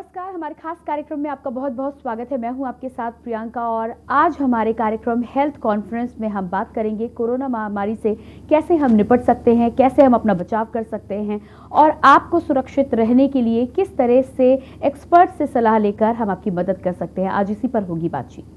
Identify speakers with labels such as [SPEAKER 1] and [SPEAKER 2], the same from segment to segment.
[SPEAKER 1] नमस्कार, हमारे खास कार्यक्रम में आपका बहुत बहुत स्वागत है। मैं हूं आपके साथ प्रियंका और आज हमारे कार्यक्रम हेल्थ कॉन्फ्रेंस में हम बात करेंगे कोरोना महामारी से कैसे हम निपट सकते हैं, कैसे हम अपना बचाव कर सकते हैं और आपको सुरक्षित रहने के लिए किस तरह से एक्सपर्ट से सलाह लेकर हम आपकी मदद कर सकते हैं। आज इसी पर होगी बातचीत।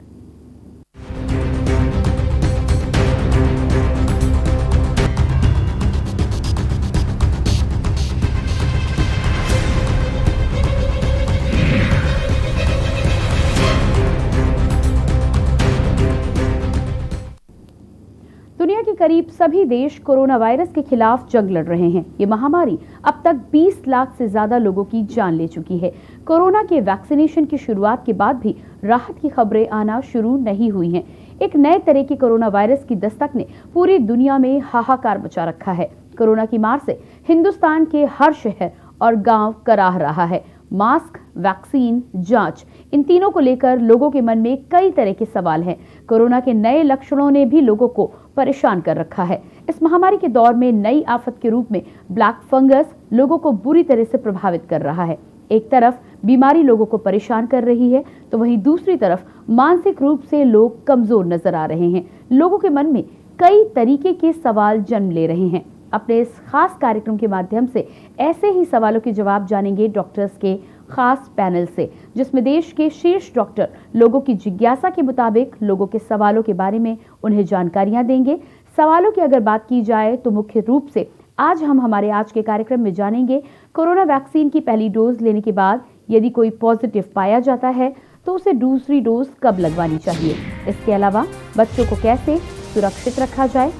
[SPEAKER 1] दुनिया के करीब सभी देश कोरोना वायरस के खिलाफ जंग लड़ रहे हैं। ये महामारी अब तक 20 लाख से ज्यादा लोगों की जान ले चुकी है। कोरोना के वैक्सीनेशन की शुरुआत के बाद भी राहत की खबरें आना शुरू नहीं हुई हैं। एक नए तरह की कोरोना वायरस की दस्तक ने पूरी दुनिया में हाहाकार मचा रखा है। कोरोना की मार से हिंदुस्तान के हर शहर और गांव कराह रहा है। मास्क, वैक्सीन, जांच, इन तीनों को लेकर लोगों के मन में कई तरह के सवाल हैं। कोरोना के नए लक्षणों ने भी लोगों को परेशान कर रखा है। इस महामारी के दौर में नई आफत के रूप में ब्लैक फंगस लोगों को बुरी तरह से प्रभावित कर रहा है। एक तरफ बीमारी लोगों को परेशान कर रही है तो वहीं दूसरी तरफ मानसिक रूप से लोग कमजोर नजर आ रहे हैं। लोगों के मन में कई तरीके के सवाल जन्म ले रहे हैं। अपने इस खास कार्यक्रम के माध्यम से ऐसे ही सवालों के जवाब जानेंगे डॉक्टर्स के खास पैनल से, जिसमें देश के शीर्ष डॉक्टर लोगों की जिज्ञासा के मुताबिक लोगों के सवालों के बारे में उन्हें जानकारियां देंगे। सवालों की अगर बात की जाए तो मुख्य रूप से आज के कार्यक्रम में जानेंगे कोरोना वैक्सीन की पहली डोज लेने के बाद यदि कोई पॉजिटिव पाया जाता है तो उसे दूसरी डोज कब लगवानी चाहिए। इसके अलावा बच्चों को कैसे सुरक्षित रखा जाए,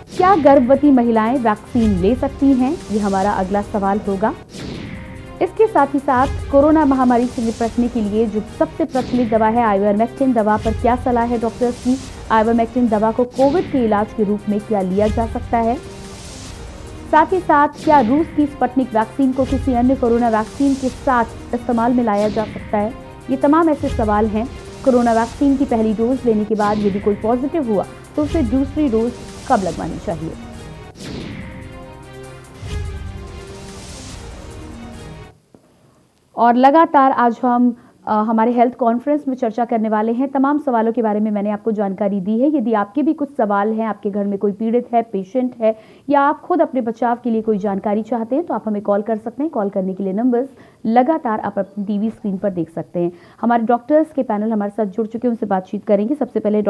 [SPEAKER 1] क्या गर्भवती महिलाएं वैक्सीन ले सकती हैं, ये हमारा अगला सवाल होगा। इसके साथ ही साथ कोरोना महामारी से निपटने के लिए जो सबसे प्रचलित दवा है आइवरमेक्टिन दवा पर क्या सलाह है डॉक्टर्स की। आइवरमेक्टिन दवा को कोविड के इलाज के रूप में क्या लिया जा सकता है। साथ ही साथ क्या रूस की स्पुतनिक वैक्सीन को किसी अन्य कोरोना वैक्सीन के साथ इस्तेमाल में लाया जा सकता है। ये तमाम ऐसे सवाल हैं। कोरोना वैक्सीन की पहली डोज लेने के बाद यदि कोई पॉजिटिव हुआ तो उसे दूसरी डोज कब लगवानी चाहिए। और लगातार आज हम हमारे हेल्थ कॉन्फ्रेंस में चर्चा करने वाले हैं। तमाम सवालों के बारे में मैंने आपको जानकारी दी है। यदि आपके भी कुछ सवाल हैं, आपके घर में कोई पीड़ित है, पेशेंट है, या आप खुद अपने बचाव के लिए कोई जानकारी चाहते हैं तो आप हमें कॉल कर सकते हैं। कॉल करने के लिए नंबर्स लगातार आप अपनी टीवी स्क्रीन पर देख सकते हैं। हमारे डॉक्टर्स के पैनल हमारे साथ जुड़ चुके हैं, उनसे बातचीत करेंगे। सबसे पहले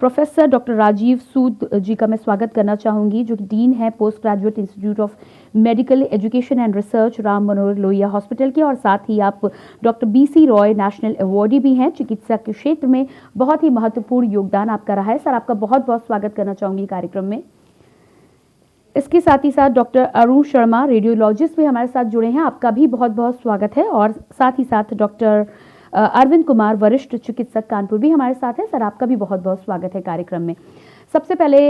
[SPEAKER 1] प्रोफेसर डॉक्टर राजीव सूद जी का मैं स्वागत करना चाहूँगी, जो कि डीन है post graduate institute of medical education and research Ram Manohar Lohia hospital के, और साथ ही आप doctor BC Roy national awardee भी हैं। चिकित्सा के क्षेत्र में बहुत ही महत्वपूर्ण योगदान आपका रहा है। सर, आपका बहुत बहुत स्वागत करना चाहूँगी कार्यक्रम में। इसके साथ ही साथ डॉक्टर अरुण शर्मा रेडियोलॉजिस्ट भी हमारे साथ जुड़े हैं, आपका भी बहुत बहुत स्वागत है। और साथ ही साथ डॉक्टर अरविंद कुमार वरिष्ठ चिकित्सक कानपुर भी हमारे साथ है। सर, आपका भी बहुत बहुत स्वागत है कार्यक्रम में। सबसे पहले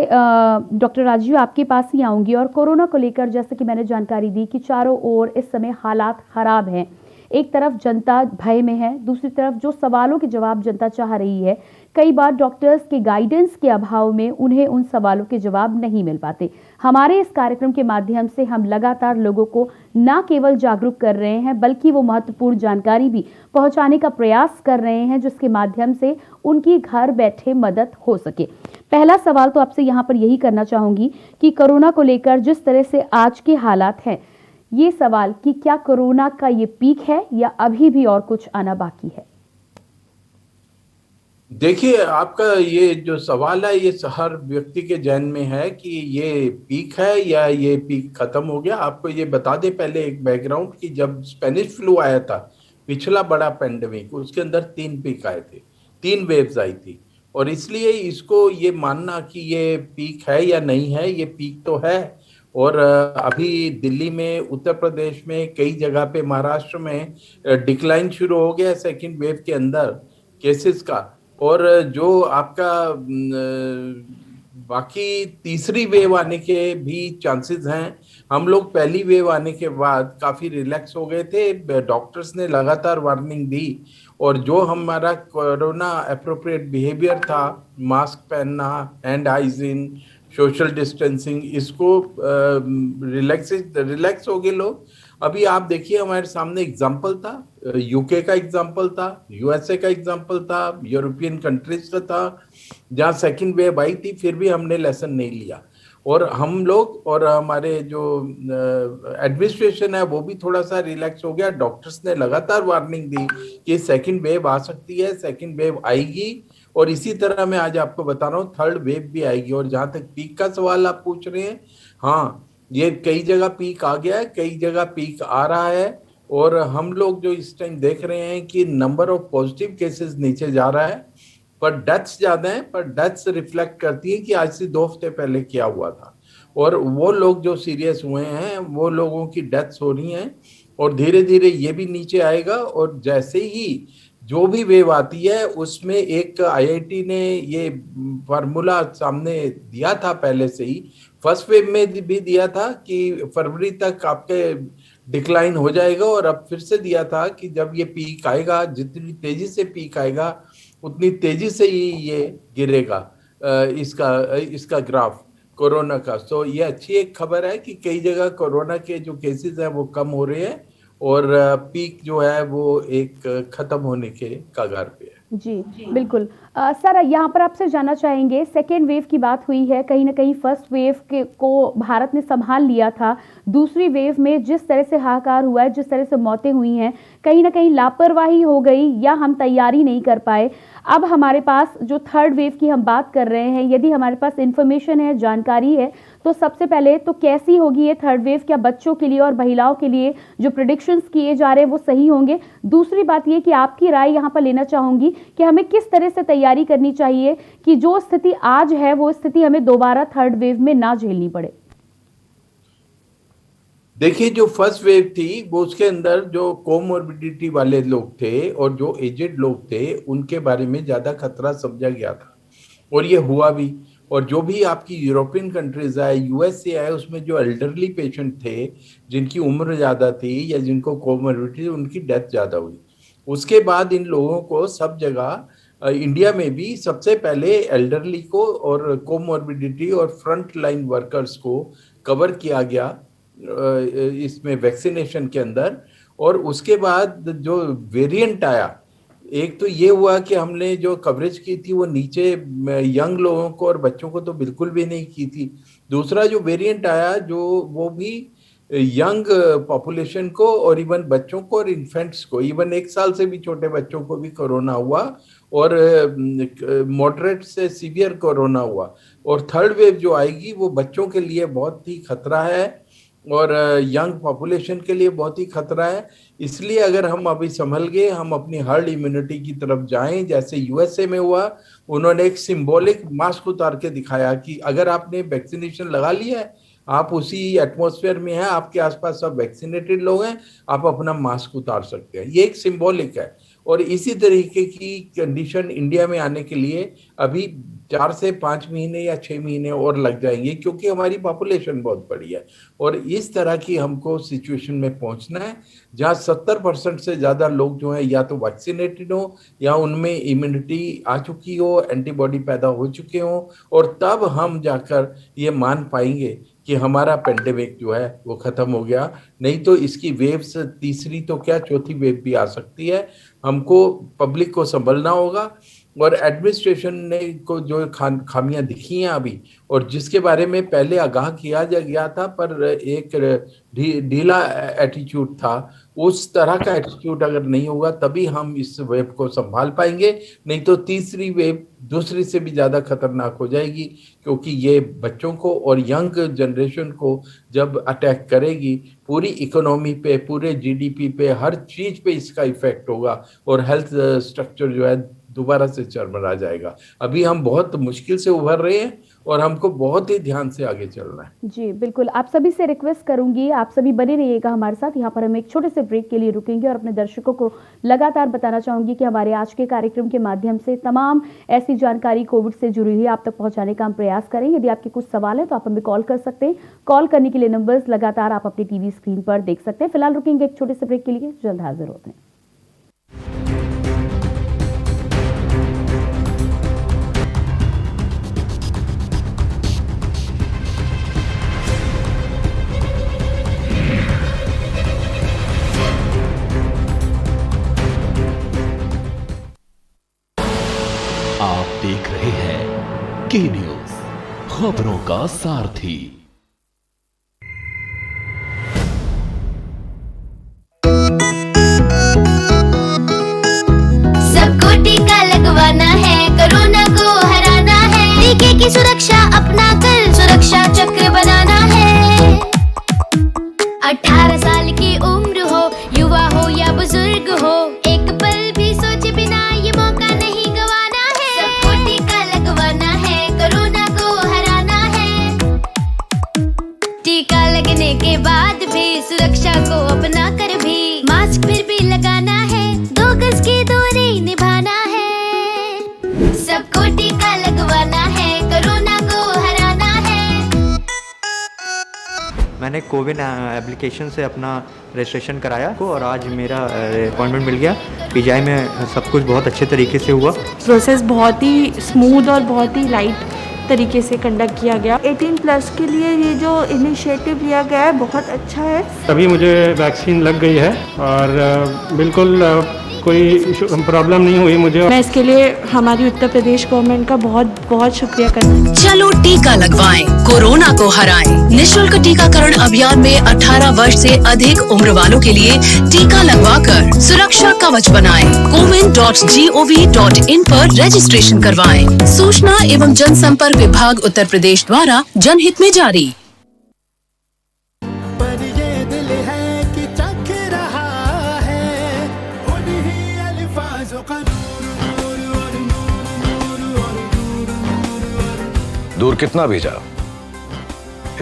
[SPEAKER 1] डॉक्टर राजीव आपके पास ही आऊंगी और कोरोना को लेकर जैसे कि मैंने जानकारी दी कि चारों ओर इस समय हालात खराब हैं। एक तरफ जनता भय में है, दूसरी तरफ जो सवालों के जवाब जनता चाह रही है, कई बार डॉक्टर्स के गाइडेंस के अभाव में उन्हें उन सवालों के जवाब नहीं मिल पाते। हमारे इस कार्यक्रम के माध्यम से हम लगातार लोगों को न केवल जागरूक कर रहे हैं बल्कि वो महत्वपूर्ण जानकारी भी पहुंचाने का प्रयास कर रहे हैं जिसके माध्यम से उनकी घर बैठे मदद हो सके। पहला सवाल तो आपसे यहाँ पर यही करना चाहूंगी कि कोरोना को लेकर जिस तरह से आज के हालात हैं, ये सवाल कि क्या कोरोना का ये पीक है या अभी भी और कुछ आना बाकी है।
[SPEAKER 2] देखिए, आपका ये जो सवाल है ये हर व्यक्ति के जहन में है कि ये पीक है या ये पीक खत्म हो गया। आपको ये बता दें पहले एक बैकग्राउंड कि जब स्पेनिश फ्लू आया था, पिछला बड़ा पेंडेमिक, उसके अंदर 3 पीक आए थे, 3 वेव्स आई थी। और इसलिए इसको ये मानना कि ये पीक है या नहीं है, ये पीक तो है। और अभी दिल्ली में, उत्तर प्रदेश में, कई जगह पे, महाराष्ट्र में डिक्लाइन शुरू हो गया सेकेंड वेव के अंदर केसेस का। और जो आपका बाकी तीसरी वेव आने के भी चांसेस हैं। हम लोग पहली वेव आने के बाद काफ़ी रिलैक्स हो गए थे, डॉक्टर्स ने लगातार वार्निंग दी, और जो हमारा कोरोना अप्रोप्रिएट बिहेवियर था, मास्क पहनना, हैंड हाइजीन, सोशल डिस्टेंसिंग, इसको रिलैक्स हो गए लोग। अभी आप देखिए हमारे सामने एग्जाम्पल था, यूके का एग्जाम्पल था, यूएसए का एग्जाम्पल था, यूरोपियन कंट्रीज का था, जहाँ सेकंड वेव आई थी फिर भी हमने लेसन नहीं लिया। और हम लोग और हमारे जो एडमिनिस्ट्रेशन है वो भी थोड़ा सा रिलैक्स हो गया। डॉक्टर्स ने लगातार वार्निंग दी कि सेकंड वेव आ सकती है, सेकंड वेव आएगी। और इसी तरह मैं आज आपको बता रहा हूँ थर्ड वेव भी आएगी। और जहां तक पीक का सवाल आप पूछ रहे हैं, हाँ ये कई जगह पीक आ गया है, कई जगह पीक आ रहा है। और हम लोग जो इस टाइम देख रहे हैं कि नंबर ऑफ पॉजिटिव केसेस नीचे जा रहा है, पर डेथ्स ज्यादा है। पर डेथ्स रिफ्लेक्ट करती है कि आज से 2 हफ्ते पहले क्या हुआ था। और वो लोग जो सीरियस हुए हैं वो लोगों की डेथ्स हो रही हैं। और धीरे धीरे ये भी नीचे आएगा। और जैसे ही जो भी वेव आती है उसमें एक आईआईटी ने ये फार्मूला सामने दिया था पहले से ही, फर्स्ट वेव में भी दिया था कि फरवरी तक आपके डिक्लाइन हो जाएगा। और अब फिर से दिया था कि जब ये पीक आएगा, जितनी तेजी से पीक आएगा उतनी तेजी से ही ये गिरेगा, इसका इसका ग्राफ कोरोना का। तो ये अच्छी एक खबर है कि कई जगह कोरोना के जो केसेस हैं वो कम हो रहे हैं और पीक जो है वो एक खत्म होने के कगार पे है।
[SPEAKER 1] जी, बिल्कुल। सर यहाँ पर आपसे जानना चाहेंगे, सेकेंड वेव की बात हुई है, कहीं न कहीं फर्स्ट वेव के को भारत ने संभाल लिया था। दूसरी वेव में जिस तरह से हाहाकार हुआ है, जिस तरह से मौतें हुई हैं, कहीं न कहीं लापरवाही हो गई या हम तैयारी नहीं कर पाए। अब हमारे पास जो थर्ड वेव की हम बात कर रहे हैं, यदि हमारे पास इन्फॉर्मेशन है, जानकारी है, तो सबसे पहले तो कैसी होगी ये थर्ड वेव? क्या बच्चों के लिए और महिलाओं के लिए जो प्रेडिक्शंस किए जा रहे हैं वो सही होंगे? दूसरी बात ये कि आपकी राय यहाँ पर लेना चाहूँगी कि हमें किस तरह से तैयारी करनी चाहिए कि जो स्थिति आज है वो स्थिति हमें दोबारा थर्ड वेव में ना झेलनी पड़े।
[SPEAKER 2] देखिए जो फर्स्ट वेव थी वो उसके अंदर जो कोमोर्बिडिटी वाले लोग थे और जो एजेड लोग थे उनके बारे में ज्यादा खतरा समझा गया था और ये हुआ भी। और जो भी आपकी यूरोपियन कंट्रीज है, यूएसए है, उसमें जो एल्डरली पेशेंट थे जिनकी उम्र ज्यादा थी या जिनको कोमोर्बिडिटी, उनकी डेथ ज्यादा हुई। उसके बाद इन लोगों को सब जगह इंडिया में भी सबसे पहले एल्डरली को और कोमोर्बिडिटी और फ्रंट लाइन वर्कर्स को कवर किया गया इसमें वैक्सीनेशन के अंदर। और उसके बाद जो वेरिएंट आया, एक तो ये हुआ कि हमने जो कवरेज की थी वो नीचे यंग लोगों को और बच्चों को तो बिल्कुल भी नहीं की थी। दूसरा जो वेरिएंट आया जो वो भी यंग पॉपुलेशन को और इवन बच्चों को और इन्फेंट्स को, इवन 1 साल से भी छोटे बच्चों को भी कोरोना हुआ और मॉडरेट से सीवियर कोरोना हुआ। और थर्ड वेव जो आएगी वो बच्चों के लिए बहुत ही खतरा है और यंग पॉपुलेशन के लिए बहुत ही खतरा है। इसलिए अगर हम अभी संभल गए, हम अपनी हर्ड इम्यूनिटी की तरफ जाएं, जैसे यूएसए में हुआ, उन्होंने एक सिंबॉलिक मास्क उतार के दिखाया कि अगर आपने वैक्सीनेशन लगा लिया है, आप उसी एटमॉस्फेयर में हैं, आपके आसपास सब वैक्सीनेटेड लोग हैं, आप अपना मास्क उतार सकते हैं। ये एक सिंबॉलिक है। और इसी तरीके की कंडीशन इंडिया में आने के लिए अभी 4 से 5 महीने या 6 महीने और लग जाएंगे क्योंकि हमारी पॉपुलेशन बहुत बड़ी है। और इस तरह की हमको सिचुएशन में पहुंचना है जहां 70% से ज्यादा लोग जो है या तो वैक्सीनेटेड हो या उनमें इम्यूनिटी आ चुकी हो, एंटीबॉडी पैदा हो चुके हो, और तब हम जाकर ये मान पाएंगे कि हमारा पेंडेमिक जो है वो खत्म हो गया। नहीं तो इसकी वेव्स तीसरी तो क्या चौथी वेव भी आ सकती है। हमको पब्लिक को संभलना होगा। और एडमिनिस्ट्रेशन ने को जो खामियां दिखी हैं अभी और जिसके बारे में पहले आगाह किया गया था पर एक ढीला एटीट्यूड था, उस तरह का एटीट्यूड अगर नहीं होगा तभी हम इस वेव को संभाल पाएंगे। नहीं तो तीसरी वेव दूसरी से भी ज्यादा खतरनाक हो जाएगी क्योंकि ये बच्चों को और यंग जनरेशन को जब अटैक करेगी, पूरी इकोनॉमी पे, पूरे जीडीपी पे, हर चीज पे इसका इफेक्ट होगा और हेल्थ स्ट्रक्चर जो है दोबारा से चरमरा जाएगा। अभी हम बहुत मुश्किल से उभर रहे हैं और हमको बहुत ही ध्यान से आगे चलना है।
[SPEAKER 1] जी बिल्कुल, आप सभी से रिक्वेस्ट करूंगी, आप सभी बने रहिएगा हमारे साथ। यहाँ पर हम एक छोटे से ब्रेक के लिए रुकेंगे और अपने दर्शकों को लगातार बताना चाहूंगी कि हमारे आज के कार्यक्रम के माध्यम से तमाम ऐसी जानकारी कोविड से जुड़ी हुई आप तक पहुंचाने का हम प्रयास करें। यदि आपके कुछ सवाल है तो आप हमें कॉल कर सकते हैं। कॉल करने के लिए नंबर्स लगातार आप अपनी टीवी स्क्रीन पर देख सकते हैं। फिलहाल रुकेंगे एक छोटे से ब्रेक के लिए, जल्द हाजिर होते हैं।
[SPEAKER 3] के न्यूज, खबरों का सारथी।
[SPEAKER 4] सबको टीका लगवाना है, कोरोना को हराना है। टीके की सुरक्षा अपना कर सुरक्षा चक्र बनाना है। 18 साल की उम्र हो, युवा हो या बुजुर्ग हो, एक पल भी सोचे बिना ये मौका नहीं गवाना है। सबको टीका लगवाना है, कोरोना को हराना है। टीका लगने के बाद भी सुरक्षा को अपना कर भी मास्क फिर भी लगाना है, 2 गज की दूरी निभाना है। सबको टीका लगवाना है, कोरोना को हराना है।
[SPEAKER 5] मैंने कोविन एप्लीकेशन से अपना रजिस्ट्रेशन कराया और आज मेरा अपॉइंटमेंट मिल गया। पीजीआई में सब कुछ बहुत अच्छे तरीके से हुआ।
[SPEAKER 6] प्रोसेस बहुत ही स्मूथ और बहुत ही लाइट तरीके से कंडक्ट किया गया। 18+ के लिए ये जो इनिशिएटिव लिया गया है बहुत अच्छा है।
[SPEAKER 7] अभी मुझे वैक्सीन लग गई है और बिल्कुल कोई प्रॉब्लम नहीं हुई मुझे।
[SPEAKER 6] मैं इसके लिए हमारी उत्तर प्रदेश गवर्नमेंट का बहुत बहुत शुक्रिया करती हूँ।
[SPEAKER 8] चलो टीका लगवाएं, कोरोना को हराएं। निःशुल्क टीकाकरण अभियान में 18 वर्ष से अधिक उम्र वालों के लिए टीका लगवाकर सुरक्षा कवच बनाएं। comin.gov.in पर रजिस्ट्रेशन करवाएं। सूचना एवं जनसंपर्क विभाग उत्तर प्रदेश द्वारा जनहित में जारी।
[SPEAKER 9] दूर कितना भी जाओ,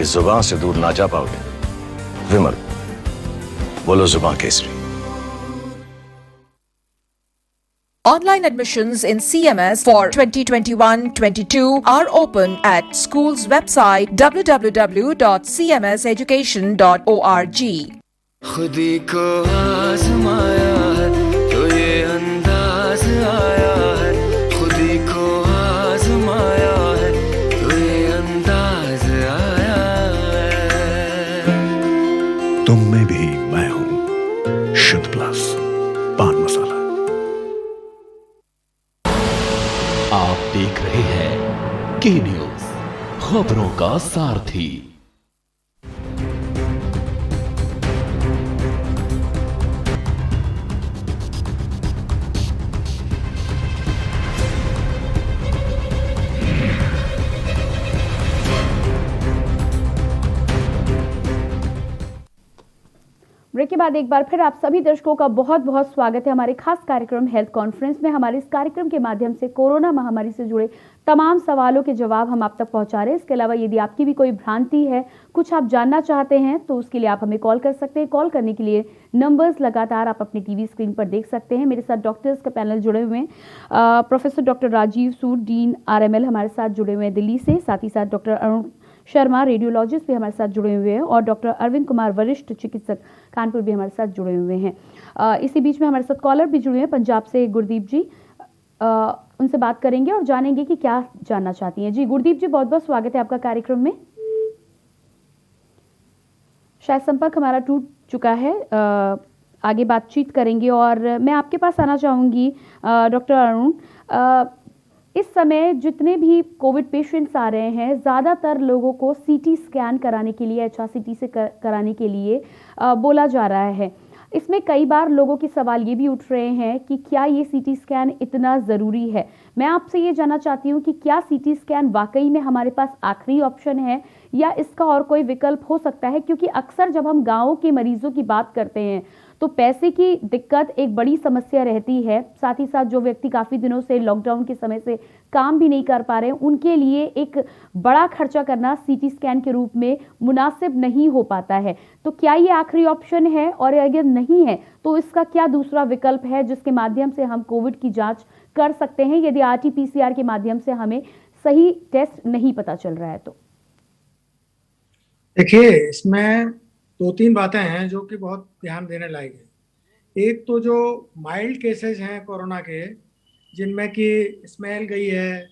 [SPEAKER 9] इस जुबान से दूर ना जा पाओगे। विमल, बोलो जुबान Kesari.
[SPEAKER 10] Online admissions in CMS for 2021-22 are open at school's website www.cmseducation.org.
[SPEAKER 11] खुदी को आजमाया है तो ये अंदाज आया है। खुदी को आजमाया है तो ये अंदाज आया है।
[SPEAKER 12] तुम में भी मैं हूं, शुद्ध प्लस पान मसाला।
[SPEAKER 3] आप देख रहे हैं के न्यूज, खबरों का सारथी।
[SPEAKER 1] ब्रेक के बाद एक बार फिर आप सभी दर्शकों का बहुत बहुत स्वागत है हमारे खास कार्यक्रम हेल्थ कॉन्फ्रेंस में। हमारे इस कार्यक्रम के माध्यम से कोरोना महामारी से जुड़े तमाम सवालों के जवाब हम आप तक पहुंचा रहे हैं। इसके अलावा यदि आपकी भी कोई भ्रांति है, कुछ आप जानना चाहते हैं, तो उसके लिए आप हमें कॉल कर सकते हैं। कॉल करने के लिए नंबर्स लगातार आप अपने टीवी स्क्रीन पर देख सकते हैं। मेरे साथ डॉक्टर्स का पैनल जुड़े हुए हैं। प्रोफेसर डॉक्टर राजीव सूद, डीन RML हमारे साथ जुड़े हुए हैं दिल्ली से। साथ ही साथ डॉक्टर अरुण शर्मा, रेडियोलॉजिस्ट भी हमारे साथ जुड़े हुए हैं, और डॉक्टर अरविंद कुमार, वरिष्ठ चिकित्सक कानपुर भी हमारे साथ जुड़े हुए हैं। इसी बीच में हमारे साथ कॉलर भी जुड़े हैं पंजाब से, गुरदीप जी। उनसे बात करेंगे और जानेंगे कि क्या जानना चाहती हैं। जी गुरदीप जी, बहुत बहुत स्वागत है आपका कार्यक्रम में। शायद संपर्क हमारा टूट चुका है। आगे बातचीत करेंगे और मैं आपके पास आना चाहूँगी डॉक्टर अरुण। इस समय जितने भी कोविड पेशेंट्स आ रहे हैं, ज़्यादातर लोगों को CT स्कैन कराने के लिए, HRCT से कराने के लिए बोला जा रहा है। इसमें कई बार लोगों के सवाल ये भी उठ रहे हैं कि क्या ये CT स्कैन इतना ज़रूरी है। मैं आपसे ये जानना चाहती हूँ कि क्या CT स्कैन वाकई में हमारे पास आखिरी ऑप्शन है या इसका और कोई विकल्प हो सकता है, क्योंकि अक्सर जब हम गाँव के मरीजों की बात करते हैं तो पैसे की दिक्कत एक बड़ी समस्या रहती है। साथ ही साथ जो व्यक्ति काफ़ी दिनों से लॉकडाउन के समय से काम भी नहीं कर पा रहे हैं, उनके लिए एक बड़ा खर्चा करना CT स्कैन के रूप में मुनासिब नहीं हो पाता है। तो क्या ये आखिरी ऑप्शन है, और अगर नहीं है तो इसका क्या दूसरा विकल्प है जिसके माध्यम से हम कोविड की जांच कर सकते हैं यदि RT-PCR के माध्यम से हमें सही टेस्ट नहीं पता चल रहा है? तो
[SPEAKER 13] देखिए, इसमें 2-3 बातें हैं जो कि बहुत ध्यान देने लायक है। एक तो जो माइल्ड केसेस हैं कोरोना के, जिनमें कि स्मेल गई है,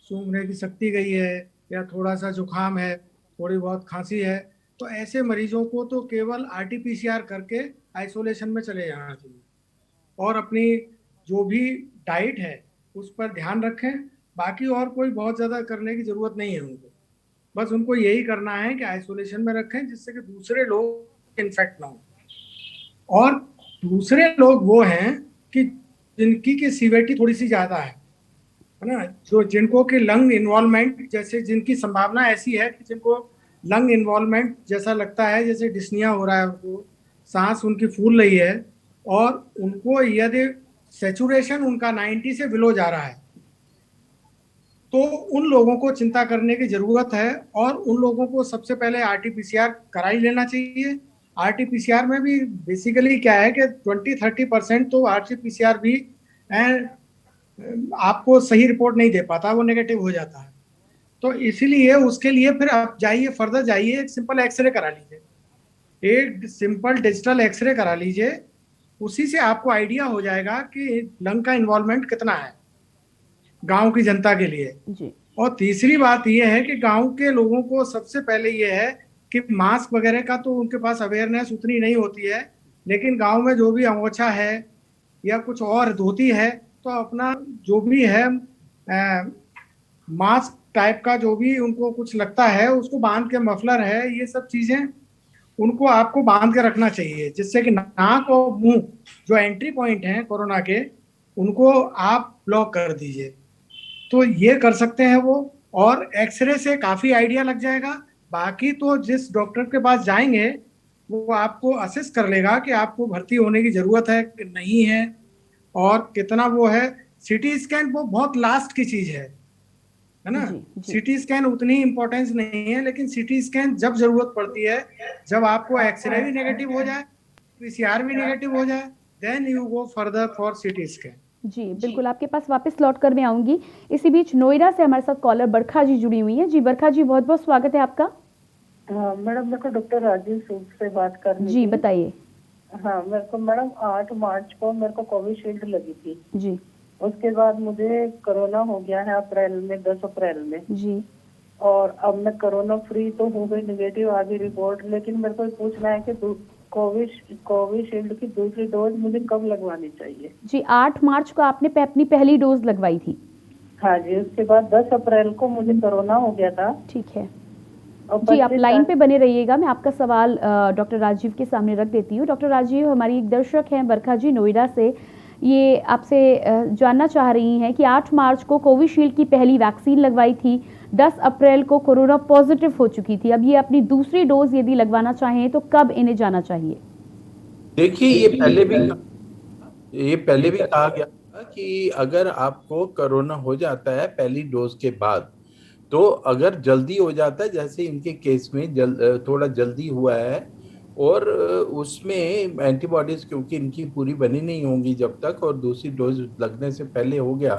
[SPEAKER 13] सूंघने की शक्ति गई है, या थोड़ा सा जुकाम है, थोड़ी बहुत खांसी है, तो ऐसे मरीजों को तो केवल RT-PCR करके आइसोलेशन में चले जाना चाहिए और अपनी जो भी डाइट है उस पर ध्यान रखें। बाकी और कोई बहुत ज़्यादा करने की ज़रूरत नहीं है उनको। बस उनको यही करना है कि आइसोलेशन में रखें जिससे कि दूसरे लोग इन्फेक्ट ना हो। और दूसरे लोग वो हैं कि जिनकी की सीवियरिटी थोड़ी सी ज़्यादा है ना, जो जिनको कि लंग इन्वॉल्वमेंट, जैसे जिनकी संभावना ऐसी है कि जिनको लंग इन्वॉल्वमेंट जैसा लगता है जैसे डिस्निया हो रहा है, उनको सांस उनकी फूल रही है, और उनको यदि सैचुरेशन उनका 90 से बिलो जा रहा है तो उन लोगों को चिंता करने की ज़रूरत है। और उन लोगों को सबसे पहले RT-PCR करा ही लेना चाहिए। RT-PCR में भी बेसिकली क्या है कि 20-30% तो RT-PCR भी आपको सही रिपोर्ट नहीं दे पाता, वो नेगेटिव हो जाता है। तो इसीलिए उसके लिए फिर आप जाइए, फर्दर जाइए, एक सिंपल एक्सरे करा लीजिए, एक सिंपल डिजिटल एक्सरे करा लीजिए। उसी से आपको आइडिया हो जाएगा कि लंग का इन्वॉल्वमेंट कितना है गांव की जनता के लिए
[SPEAKER 1] जी।
[SPEAKER 13] और तीसरी बात यह है कि गांव के लोगों को सबसे पहले ये है कि मास्क वगैरह का तो उनके पास अवेयरनेस उतनी नहीं होती है, लेकिन गांव में जो भी अंगोछा है या कुछ और धोती है तो अपना जो भी है मास्क टाइप का जो भी उनको कुछ लगता है उसको बांध के, मफलर है, ये सब चीज़ें उनको आपको बांध के रखना चाहिए, जिससे कि नाक और मुंह जो एंट्री पॉइंट हैं कोरोना के उनको आप ब्लॉक कर दीजिए। तो ये कर सकते हैं वो, और एक्सरे से काफ़ी आइडिया लग जाएगा। बाकी तो जिस डॉक्टर के पास जाएंगे वो आपको असेस कर लेगा कि आपको भर्ती होने की ज़रूरत है कि नहीं है और कितना वो है। सीटी स्कैन वो बहुत लास्ट की चीज़ है ना। सीटी स्कैन उतनी इम्पोर्टेंस नहीं है, लेकिन सीटी स्कैन जब जरूरत पड़ती है, जब आपको एक्सरे भी नेगेटिव हो जाए, PCR भी नेगेटिव हो जाए, then you go further for CT scan.
[SPEAKER 1] जी बिल्कुल, आपके पास वापस लौट कर मैं आऊंगी। इसी बीच नोएडा से हमारे साथ कॉलर बरखा जी जुड़ी हुई हैं। जी बरखा जी, बहुत बहुत स्वागत है आपका।
[SPEAKER 14] मैडम, मेरे को डॉक्टर राजीव सूद से बात करनी
[SPEAKER 1] जी बताइए।
[SPEAKER 14] हाँ, मेरे को मैडम 8 मार्च को मेरे को कोविशील्ड लगी थी
[SPEAKER 1] जी।
[SPEAKER 14] उसके बाद मुझे कोरोना हो गया है अप्रैल में, 10 अप्रैल में
[SPEAKER 1] जी।
[SPEAKER 14] और अब मैं कोरोना फ्री तो हो गई, नेगेटिव आ गई रिपोर्ट, लेकिन मेरे को पूछना है कि कोविशील्ड की दूसरी डोज मुझे कब लगवानी चाहिए?
[SPEAKER 1] जी 8 मार्च को आपने अपनी पहली डोज लगवाई थी?
[SPEAKER 14] हाँ जी। उसके बाद 10 अप्रैल को मुझे कोरोना हो गया था।
[SPEAKER 1] ठीक है जी, आप लाइन पे बने रहिएगा, मैं आपका सवाल डॉक्टर राजीव के सामने रख देती हूँ। डॉक्टर राजीव, हमारी एक दर्शक हैं बरखा जी नोएडा से, ये आपसे जानना चाह रही हैं कि 8 मार्च को कोविशील्ड की पहली वैक्सीन लगवाई थी, 10 अप्रैल को कोरोना पॉजिटिव हो चुकी थी, अब ये अपनी दूसरी डोज यदि लगवाना चाहें तो कब इन्हें जाना चाहिए?
[SPEAKER 2] देखिए, ये पहले भी कहा गया था कि अगर आपको कोरोना हो जाता है पहली डोज के बाद, तो अगर जल्दी हो जाता है, जैसे इनके केस में थोड़ा जल्दी हुआ है और उसमें एंटीबॉडीज क्योंकि इनकी पूरी बनी नहीं होंगी जब तक, और दूसरी डोज लगने से पहले हो गया,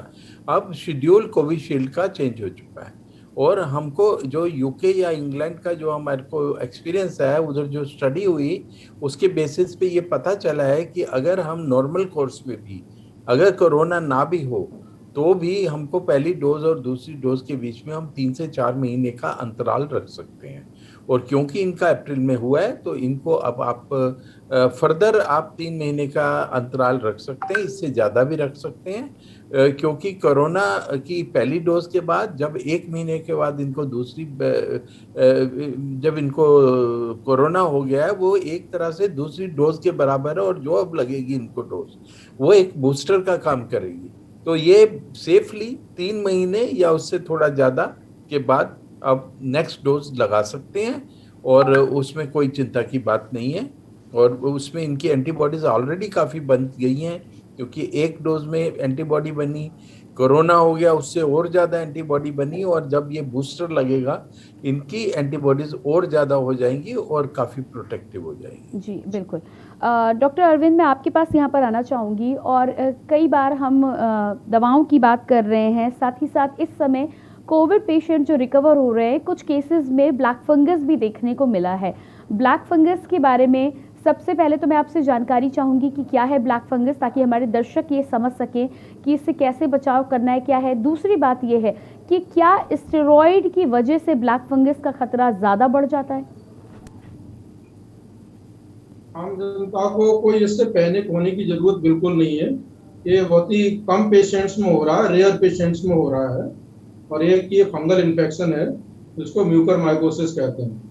[SPEAKER 2] अब शेड्यूल कोविशील्ड का चेंज हो चुका है। और हमको जो यूके या इंग्लैंड का जो हमारे को एक्सपीरियंस है, उधर जो स्टडी हुई उसके बेसिस पे ये पता चला है कि अगर हम नॉर्मल कोर्स में भी अगर कोरोना ना भी हो तो भी हमको पहली डोज और दूसरी डोज के बीच में हम 3 से 4 महीने का अंतराल रख सकते हैं। और क्योंकि इनका अप्रैल में हुआ है तो इनको अब आप फर्दर आप 3 महीने का अंतराल रख सकते हैं, इससे ज़्यादा भी रख सकते हैं, क्योंकि कोरोना की पहली डोज के बाद जब 1 महीने के बाद इनको दूसरी जब इनको कोरोना हो गया है, वो एक तरह से दूसरी डोज के बराबर है, और जो अब लगेगी इनको डोज वो एक बूस्टर का काम करेगी। तो ये सेफली 3 महीने या उससे थोड़ा ज़्यादा के बाद अब नेक्स्ट डोज लगा सकते हैं, और उसमें कोई चिंता की बात नहीं है। और उसमें इनकी एंटीबॉडीज ऑलरेडी काफ़ी बन गई हैं, क्योंकि एक डोज में एंटीबॉडी बनी, कोरोना हो गया उससे और ज़्यादा एंटीबॉडी बनी, और जब ये बूस्टर लगेगा इनकी एंटीबॉडीज और ज़्यादा हो जाएंगी और काफ़ी प्रोटेक्टिव हो जाएंगी।
[SPEAKER 1] जी बिल्कुल। डॉक्टर अरविंद, मैं आपके पास यहाँ पर आना चाहूँगी, और कई बार हम दवाओं की बात कर रहे हैं, साथ ही साथ इस समय कोविड पेशेंट जो रिकवर हो रहे हैं, कुछ केसेस में ब्लैक फंगस भी देखने को मिला है। ब्लैक फंगस के बारे में सबसे पहले तो मैं आपसे जानकारी चाहूँगी कि क्या है ब्लैक फंगस, ताकि हमारे दर्शक ये समझ सकें कि इससे कैसे बचाव करना है, क्या है। दूसरी बात ये है कि क्या स्टेरॉइड की वजह से ब्लैक फंगस का खतरा ज़्यादा बढ़ जाता है?
[SPEAKER 15] आम जनता को कोई इससे पैनिक होने की जरूरत बिल्कुल नहीं है। ये बहुत ही कम पेशेंट्स में हो रहा है, रेयर पेशेंट्स में हो रहा है। और एक ये फंगल इन्फेक्शन है जिसको म्यूकरमाइकोसिस कहते हैं।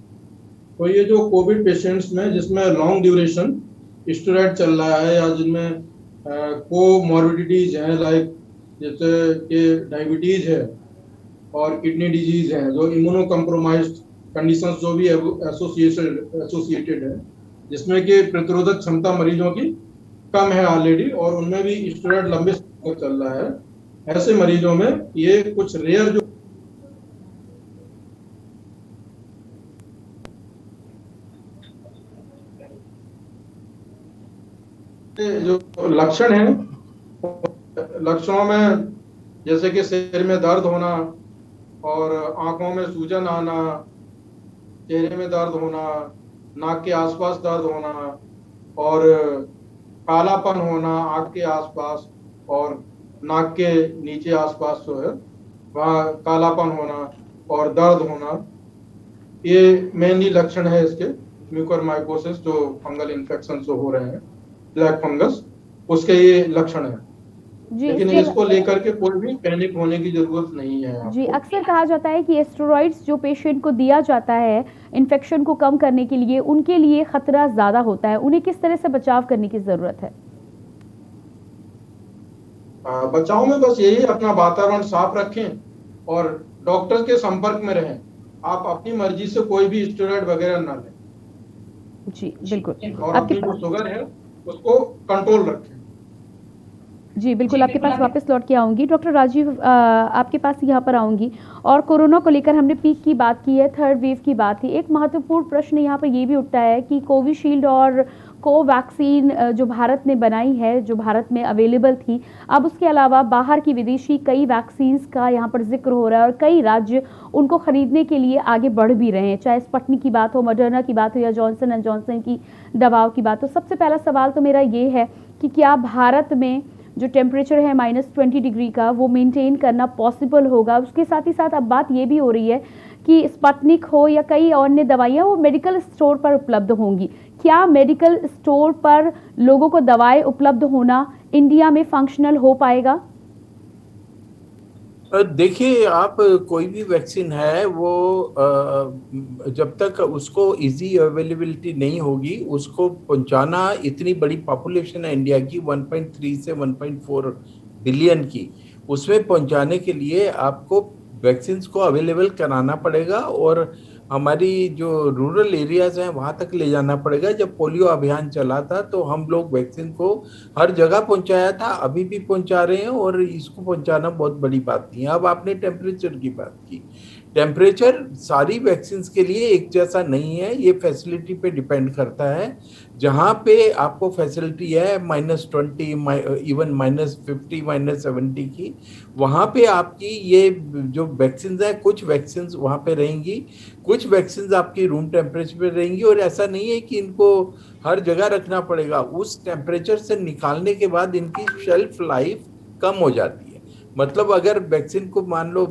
[SPEAKER 15] तो ये जो कोविड पेशेंट्स में जिसमें लॉन्ग ड्यूरेशन स्टेरॉइड चल रहा है या जिनमें कोमॉर्बिडिटीज हैं, लाइक जैसे कि डायबिटीज है और किडनी डिजीज है, जो इम्यूनो कम्प्रोमाइज्ड कंडीशंस जो भी एसोसिएटेड है, जिसमें कि प्रतिरोधक क्षमता मरीजों की कम है ऑलरेडी और उनमें भी स्टेरॉइड लंबे समय तक चल रहा है, ऐसे मरीजों में ये कुछ रेयर जो लक्षण हैं, लक्षणों में जैसे कि सिर में दर्द होना और आंखों में सूजन आना, चेहरे में दर्द होना, नाक के आसपास दर्द होना और कालापन होना आंख के आसपास और नाक के नीचे आसपास जो है वहाँ कालापन होना और दर्द होना, ये मेनली लक्षण है इसके म्यूकरमाइकोसिस जो फंगल इन्फेक्शन जो हो रहे हैं, ब्लैक फंगस, उसके ये लक्षण है। लेकिन इसको लेकर के कोई भी पैनिक होने की जरूरत नहीं है।
[SPEAKER 1] जी, अक्सर कहा जाता है कि स्टेरॉइड्स जो पेशेंट को दिया जाता है इन्फेक्शन को कम करने के लिए, उनके लिए खतरा ज्यादा होता है, उन्हें किस तरह से बचाव करने की जरूरत है?
[SPEAKER 15] बचाव में बस यही, अपना वातावरण साफ रखें और डॉक्टर के संपर्क में रहें। आप अपनी मर्जी से कोई भी स्टेरॉइड वगैरह ना लें।
[SPEAKER 1] जी बिल्कुल।
[SPEAKER 15] और अपनी जो शुगर है उसको कंट्रोल रखें।
[SPEAKER 1] जी बिल्कुल, आपके पास वापस लौट के आऊंगी। डॉक्टर राजीव, आपके पास यहाँ पर आऊंगी। और कोरोना को लेकर हमने पीक की बात की है, थर्ड वेव की बात थी। एक महत्वपूर्ण प्रश्न यहाँ पर ये भी उठता है कि कोविशील्ड और कोवैक्सीन जो भारत ने बनाई है, जो भारत में अवेलेबल थी, अब उसके अलावा बाहर की विदेशी कई वैक्सीन्स का यहाँ पर जिक्र हो रहा है और कई राज्य उनको खरीदने के लिए आगे बढ़ भी रहे हैं, चाहे स्पुतनिक की बात हो, मॉडर्ना की बात हो या जॉनसन एंड जॉनसन की दवाओं की बात हो। सबसे पहला सवाल तो मेरा ये है कि क्या भारत में जो टेम्परेचर है -20 डिग्री का, वो मेंटेन करना पॉसिबल होगा? उसके साथ ही साथ अब बात ये भी हो रही है कि स्पुतनिक हो या कई अन्य दवाइयाँ वो मेडिकल स्टोर पर उपलब्ध होंगी। क्या मेडिकल स्टोर पर लोगों को दवाएं उपलब्ध होना इंडिया में फंक्शनल हो पाएगा?
[SPEAKER 2] देखिए, आप कोई भी वैक्सीन है वो जब तक उसको इजी अवेलेबिलिटी नहीं होगी, उसको पहुंचाना, इतनी बड़ी पॉपुलेशन है इंडिया की 1.3 से 1.4 बिलियन की, उसमें पहुंचाने के लिए आपको वैक्सीन्स को अवेलेबल कराना पड़ेगा और हमारी जो रूरल एरियाज हैं वहाँ तक ले जाना पड़ेगा। जब पोलियो अभियान चला था तो हम लोग वैक्सीन को हर जगह पहुँचाया था, अभी भी पहुँचा रहे हैं और इसको पहुँचाना बहुत बड़ी बात नहीं है। अब आपने टेम्परेचर की बात की, टेम्परेचर सारी वैक्सीन्स के लिए एक जैसा नहीं है, ये फैसिलिटी पे डिपेंड करता है। जहाँ पे आपको फैसिलिटी है -20, इवन -50, -70 की, वहाँ पे आपकी ये जो वैक्सीन्स हैं, कुछ वैक्सीन्स वहाँ पे रहेंगी, कुछ वैक्सीन्स आपकी रूम टेम्परेचर पे रहेंगी और ऐसा नहीं है कि इनको हर जगह रखना पड़ेगा। उस टेम्परेचर से निकालने के बाद इनकी शेल्फ लाइफ कम हो जाती है। मतलब अगर वैक्सीन को मान लो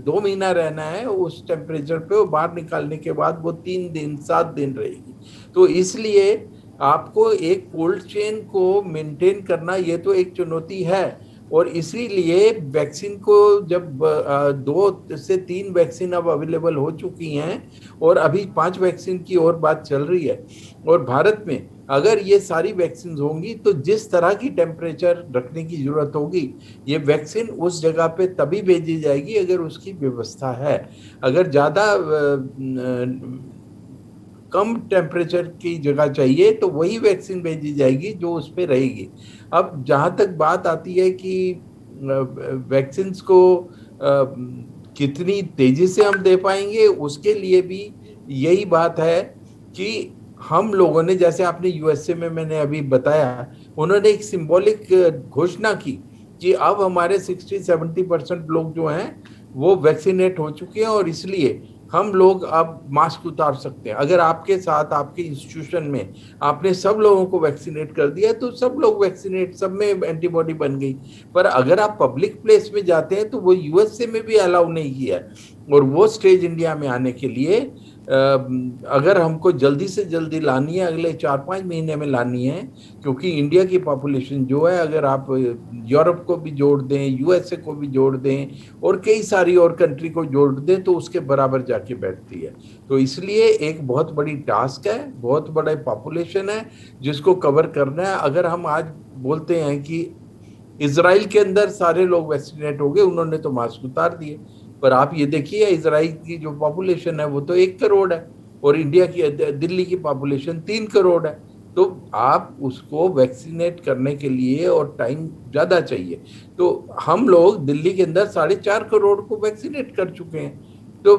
[SPEAKER 2] 2 महीना रहना है उस टेम्परेचर पे, वो बाहर निकालने के बाद वो 3 दिन 7 दिन रहेगी। तो इसलिए आपको एक कोल्ड चेन को मेंटेन करना ये तो एक चुनौती है और इसीलिए वैक्सीन को जब 2 से 3 वैक्सीन अब अवेलेबल हो चुकी हैं और अभी 5 वैक्सीन की और बात चल रही है और भारत में अगर ये सारी वैक्सीन होंगी तो जिस तरह की टेम्परेचर रखने की जरूरत होगी, ये वैक्सीन उस जगह पे तभी भेजी जाएगी अगर उसकी व्यवस्था है। अगर ज़्यादा कम टेम्परेचर की जगह चाहिए तो वही वैक्सीन भेजी जाएगी जो उस पर रहेगी। अब जहाँ तक बात आती है कि वैक्सीन्स को कितनी तेज़ी से हम दे पाएंगे, उसके लिए भी यही बात है कि हम लोगों ने, जैसे आपने यूएसए में मैंने अभी बताया, उन्होंने एक सिंबॉलिक घोषणा की कि अब हमारे 60-70% लोग जो हैं वो वैक्सीनेट हो चुके हैं और इसलिए हम लोग अब मास्क उतार सकते हैं। अगर आपके साथ आपके इंस्टीट्यूशन में आपने सब लोगों को वैक्सीनेट कर दिया तो सब लोग वैक्सीनेट, सब में एंटीबॉडी बन गई। पर अगर आप पब्लिक प्लेस में जाते हैं तो वो यूएसए में भी अलाउ नहीं किया और वो स्टेज इंडिया में आने के लिए अगर हमको जल्दी से जल्दी लानी है, अगले 4-5 महीने में लानी है, क्योंकि इंडिया की पॉपुलेशन जो है, अगर आप यूरोप को भी जोड़ दें, यूएसए को भी जोड़ दें और कई सारी और कंट्री को जोड़ दें तो उसके बराबर जाके बैठती है। तो इसलिए एक बहुत बड़ी टास्क है, बहुत बड़ा पॉपुलेशन है जिसको कवर करना है। अगर हम आज बोलते हैं कि इजराइल के अंदर सारे लोग वैक्सीनेट हो गए, उन्होंने तो मास्क उतार दिए, पर आप ये देखिए इजराइल की जो पॉपुलेशन है वो तो 1 करोड़ है और इंडिया की, दिल्ली की पॉपुलेशन 3 करोड़ है। तो आप उसको वैक्सीनेट करने के लिए और टाइम ज़्यादा चाहिए। तो हम लोग दिल्ली के अंदर 4.5 करोड़ को वैक्सीनेट कर चुके हैं। तो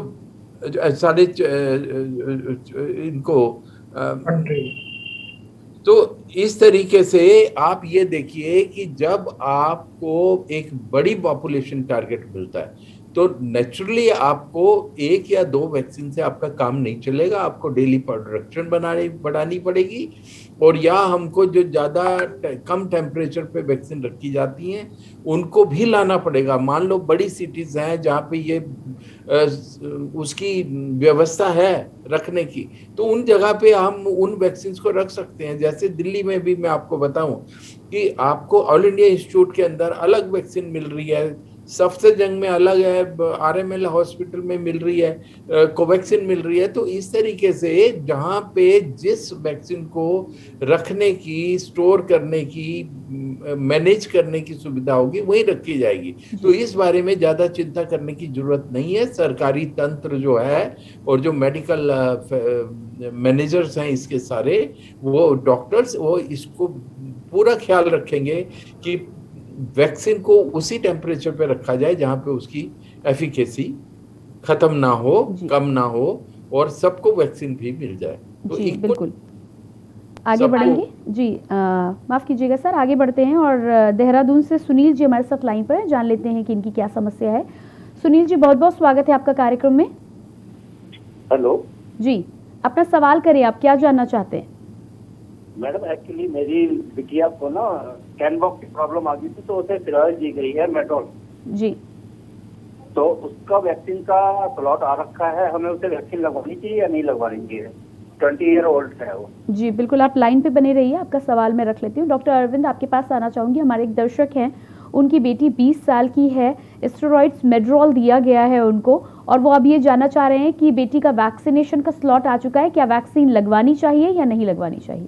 [SPEAKER 2] तो इस तरीके से आप ये देखिए कि जब आपको एक बड़ी पॉपुलेशन टारगेट मिलता है तो नेचुरली आपको 1 या 2 वैक्सीन से आपका काम नहीं चलेगा, आपको डेली प्रोडक्शन बढ़ानी पड़ेगी। और या हमको जो ज़्यादा कम टेम्परेचर पे वैक्सीन रखी जाती हैं उनको भी लाना पड़ेगा। मान लो बड़ी सिटीज़ हैं जहाँ पे ये उसकी व्यवस्था है रखने की, तो उन जगह पे हम उन वैक्सीन को रख सकते हैं। जैसे दिल्ली में भी मैं आपको बताऊं कि आपको ऑल इंडिया इंस्टीट्यूट के अंदर अलग वैक्सीन मिल रही है, सफदरजंग में अलग है, RML हॉस्पिटल में मिल रही है, कोवैक्सीन मिल रही है। तो इस तरीके से जहाँ पे जिस वैक्सीन को रखने की, स्टोर करने की, मैनेज करने की सुविधा होगी वहीं रखी जाएगी। तो इस बारे में ज़्यादा चिंता करने की जरूरत नहीं है। सरकारी तंत्र जो है और जो मेडिकल मैनेजर्स हैं इसके सारे, वो डॉक्टर्स, वो इसको पूरा ख्याल रखेंगे कि वैक्सीन को उसी टेम्परेचर पे रखा जाए जहां पे उसकी एफिकेसी खत्म ना हो, कम ना हो और सबको वैक्सीन भी मिल जाए। तो
[SPEAKER 1] जी बिल्कुल, आगे बढ़ेंगे जी। माफ कीजिएगा सर, आगे बढ़ते हैं और देहरादून से सुनील जी हमारे साथ लाइन पर हैं, जान लेते हैं कि इनकी क्या समस्या है। सुनील जी, बहुत बहुत स्वागत है आपका कार्यक्रम में।
[SPEAKER 16] हेलो
[SPEAKER 1] जी, अपना सवाल करिए, आप क्या जानना चाहते हैं?
[SPEAKER 16] मैडम, एक्चुअली मेरी बिटिया को ना कैनवॉक की प्रॉब्लम आ गई थी, तो उसे स्टेरॉइड दी गई है, मेट्रोल
[SPEAKER 1] जी।
[SPEAKER 16] तो उसका वैक्सीन का स्लॉट आ रखा है, हमें उसे वैक्सीन लगवानी चाहिए या नहीं लगवानी चाहिए? 20 ईयर ओल्ड है वो।
[SPEAKER 1] जी बिल्कुल, आप लाइन पे बने रहिए, आपका सवाल मैं रख लेती हूँ। डॉक्टर अरविंद, आपके पास आना चाहूंगी। हमारे एक दर्शक हैं, उनकी बेटी 20 साल की है, स्टेरॉइड्स मेड्रोल दिया गया है उनको, और वो अब ये जानना चाह रहे हैं कि बेटी का वैक्सीनेशन का स्लॉट आ चुका है, क्या वैक्सीन लगवानी चाहिए या नहीं लगवानी चाहिए?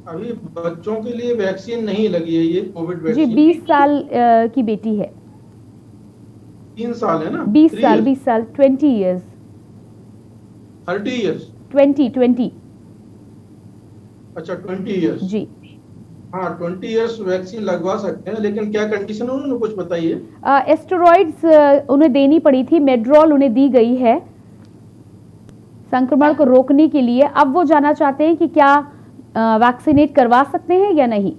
[SPEAKER 15] अभी बच्चों के लिए वैक्सीन नहीं लगी है ये कोविड वैक्सीन।
[SPEAKER 1] जी 20 साल की बेटी है।
[SPEAKER 15] 3 साल है ना?
[SPEAKER 1] 20 साल 20 ईयर्स
[SPEAKER 15] 30 ईयर्स
[SPEAKER 1] 20
[SPEAKER 15] अच्छा 20 ईयर्स
[SPEAKER 1] जी।
[SPEAKER 15] हाँ 20 ईयर्स वैक्सीन लगवा सकते हैं, लेकिन क्या कंडीशन है उन्होंने कुछ बताइए।
[SPEAKER 1] एस्टेरॉइड्स उन्हें देनी पड़ी थी, मेड्रोल उन्हें दी गई है संक्रमण को रोकने के लिए। अब वो जानना चाहते हैं कि क्या वैक्सीनेट करवा सकते हैं या नहीं?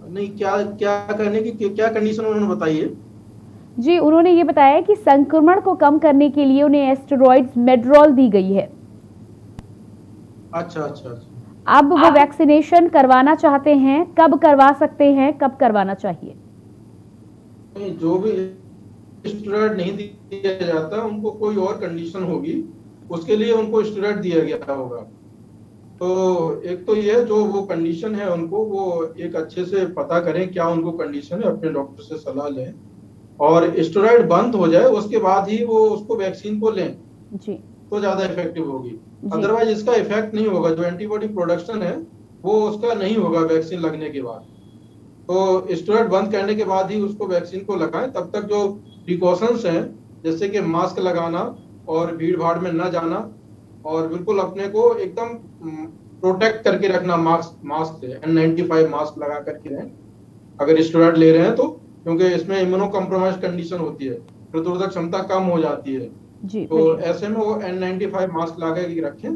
[SPEAKER 15] नहीं, क्या करने की क्या कंडीशन उन्होंने बताई है?
[SPEAKER 1] जी, उन्होंने ये बताया कि संक्रमण को कम करने के लिए उन्हें एस्टेरॉइड्स मेड्रोल दी गई है।
[SPEAKER 15] अच्छा।
[SPEAKER 1] अब वो वैक्सीनेशन करवाना चाहते हैं, कब करवा सकते हैं, कब करवाना चाहिए?
[SPEAKER 15] नहीं, जो भी स्टेरॉइड नहीं दिया जाता उनको कोई और कंडीशन होगी, उसके लिए उनको स्टेरॉइड दिया गया होगा। तो एक तो ये जो वो कंडीशन है उनको वो एक अच्छे से पता करें क्या उनको कंडीशन है, अपने डॉक्टर से सलाह लें और स्टेरॉइड बंद हो जाए उसके बाद ही वो उसको वैक्सीन को लें
[SPEAKER 1] जी,
[SPEAKER 15] तो ज्यादा इफेक्टिव होगी। अदरवाइज इसका इफेक्ट नहीं होगा, जो एंटीबॉडी प्रोडक्शन है वो उसका नहीं होगा वैक्सीन लगने के बाद। तो स्टेरॉइड बंद करने के बाद ही उसको वैक्सीन को लगाएं। तब तक जो प्रिकॉशंस हैं जैसे कि मास्क लगाना और भीड़ भाड़ में न जाना और बिल्कुल अपने को एकदम प्रोटेक्ट करके रखना मास्क से, N95 मास्क लगा करके रहें अगर स्टेरॉइड ले रहे हैं तो, क्योंकि इसमें इम्यूनो कॉम्प्रोमाइज कंडीशन होती है, प्रतिरोधक क्षमता कम हो जाती है
[SPEAKER 1] जी।
[SPEAKER 15] तो ऐसे में वो N95 मास्क लगा के रखें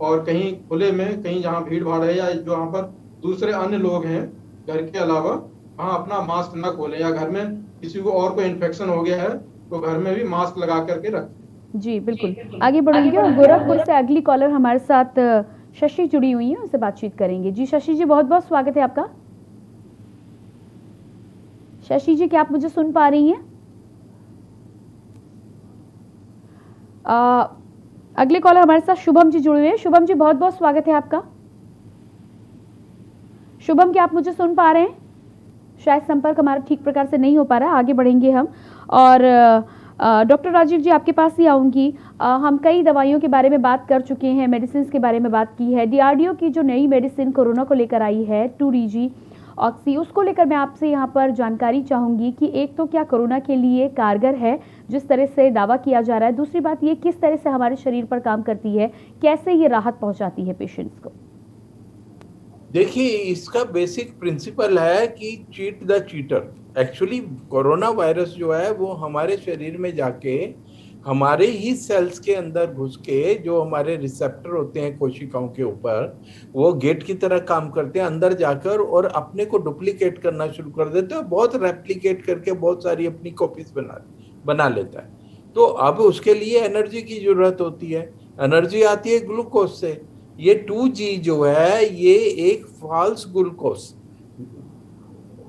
[SPEAKER 15] और कहीं खुले में, कहीं जहाँ भीड़ भाड़ है या जहाँ पर दूसरे अन्य लोग हैं घर के अलावा, वहाँ अपना मास्क न खोलें, या घर में किसी को और कोई इन्फेक्शन हो गया है तो घर में भी मास्क लगा करके रखें।
[SPEAKER 1] जी बिल्कुल, आगे बढ़ेंगे और गोरखपुर से अगली कॉलर हमारे साथ शशि जुड़ी हुई है, उनसे बातचीत करेंगे। जी शशि जी, बहुत बहुत स्वागत है आपका। शशि जी, क्या आप मुझे सुन पा रही हैं? अगले कॉलर हमारे साथ शुभम जी जुड़े हुए हैं। शुभम जी, बहुत बहुत स्वागत है आपका। शुभम, क्या आप मुझे सुन पा रहे हैं? शायद संपर्क हमारा ठीक प्रकार से नहीं हो पा रहा है। आगे बढ़ेंगे हम और डॉक्टर राजीव जी आपके पास ही आऊँगी। हम कई दवाइयों के बारे में बात कर चुके हैं, मेडिसिन के बारे में बात की है। DRDO की जो नई मेडिसिन कोरोना को लेकर आई है 2DG ऑक्सी, उसको लेकर मैं आपसे यहाँ पर जानकारी चाहूँगी कि एक तो क्या कोरोना के लिए कारगर है जिस तरह से दावा किया जा रहा है, दूसरी बात ये किस तरह से हमारे शरीर पर काम करती है, कैसे ये राहत पहुँचाती है पेशेंट्स को?
[SPEAKER 2] देखिए, इसका बेसिक प्रिंसिपल है कि cheat the cheater. Actually corona virus जो है वो हमारे शरीर में जाके हमारे ही सेल्स के अंदर घुस के, जो हमारे रिसेप्टर होते हैं कोशिकाओं के ऊपर, वो गेट की तरह काम करते हैं अंदर जाकर और अपने को डुप्लीकेट करना शुरू कर देते हैं। बहुत रेप्लिकेट करके बहुत सारी अपनी कॉपीज बना लेता है। तो अब उसके लिए एनर्जी की जरूरत होती है। एनर्जी आती है ग्लूकोज से। ये 2G जो है ये एक फॉल्स ग्लूकोज